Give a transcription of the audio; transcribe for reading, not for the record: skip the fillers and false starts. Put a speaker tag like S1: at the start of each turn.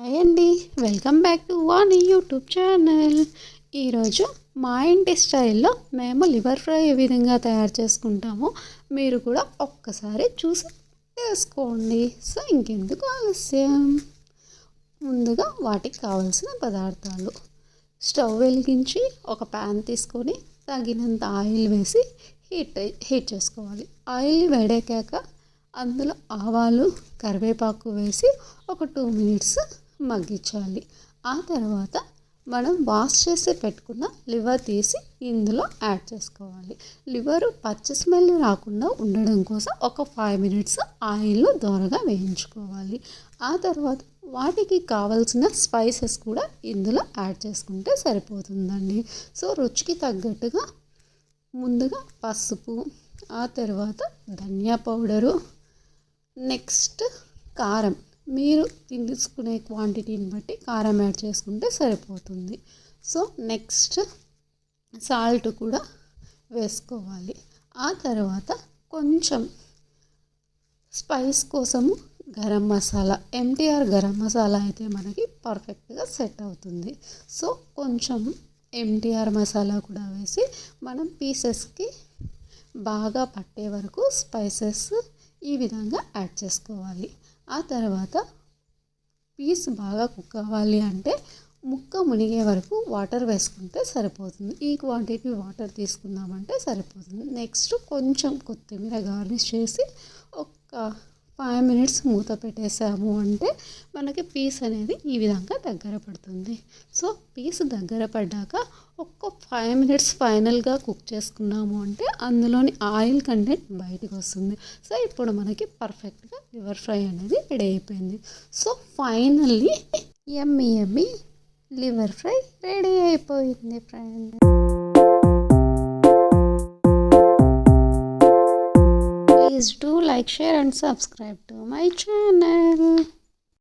S1: Hi అండి, welcome back to Vani YouTube channel. ఈరోజు మా ఇంటి స్టైల్లో మేము లివర్ ఫ్రై ఏ విధంగా తయారు చేసుకుంటామో మీరు కూడా ఒక్కసారి చూసి తెలుసుకోండి. సో ఇంకెందుకు ఆలస్యం, ముందుగా వాటికి కావాల్సిన పదార్థాలు: స్టవ్ వెలిగించి ఒక ప్యాన్ తీసుకొని తగినంత ఆయిల్ వేసి హీట్ చేసుకోవాలి. ఆయిల్ వేడెక్కాక అందులో ఆవాలు, కరివేపాకు వేసి ఒక 2 మినిట్స్ మగ్గించాలి. ఆ తర్వాత మనం వాష్ చేసి పెట్టుకున్న లివర్ తీసి ఇందులో యాడ్ చేసుకోవాలి. లివర్ పచ్చి స్మెల్ రాకుండా ఉండడం కోసం ఒక 5 మినిట్స్ ఆయిల్లో దోరగా వేయించుకోవాలి. ఆ తర్వాత వాటికి కావలసిన స్పైసెస్ కూడా ఇందులో యాడ్ చేసుకుంటే సరిపోతుందండి. సో రుచికి తగ్గట్టుగా ముందుగా పసుపు, ఆ తర్వాత ధనియా పౌడరు, నెక్స్ట్ కారం. మీరు తీసుకునే క్వాంటిటీని బట్టి కారం యాడ్ చేసుకుంటే సరిపోతుంది. సో నెక్స్ట్ సాల్ట్ కూడా వేసుకోవాలి. ఆ తర్వాత కొంచెం స్పైస్ కోసము గరం మసాలా, ఎంటీఆర్ గరం మసాలా అయితే మనకి పర్ఫెక్ట్గా సెట్ అవుతుంది. సో కొంచెం ఎంటీఆర్ మసాలా కూడా వేసి మనం పీసెస్కి బాగా పట్టే వరకు స్పైసెస్ ఈ విధంగా యాడ్ చేసుకోవాలి. ఆ తర్వాత పీస్ బాగా కుక్ అవ్వాలి అంటే ముక్క మునిగే వరకు వాటర్ వేసుకుంటే సరిపోతుంది. ఈ క్వాంటిటీ వాటర్ తీసుకుందామంటే సరిపోతుంది. నెక్స్ట్ కొంచెం కొత్తిమీర గార్నిష్ చేసి ఒక 5 మినిట్స్ మూత పెట్టేసాము అంటే మనకి పీస్ అనేది ఈ విధంగా దగ్గర పడుతుంది. సో పీస్ దగ్గర పడ్డాక ఒక్క 5 మినిట్స్ ఫైనల్గా కుక్ చేసుకున్నాము అంటే అందులోని ఆయిల్ కంటెంట్ బయటకు వస్తుంది. సో ఇప్పుడు మనకి పర్ఫెక్ట్గా లివర్ ఫ్రై అనేది రెడీ అయిపోయింది. సో ఫైనల్లీ యమ్మీ యమ్మీ లివర్ ఫ్రై రెడీ అయిపోయింది friend. Please do like, share and subscribe to my channel.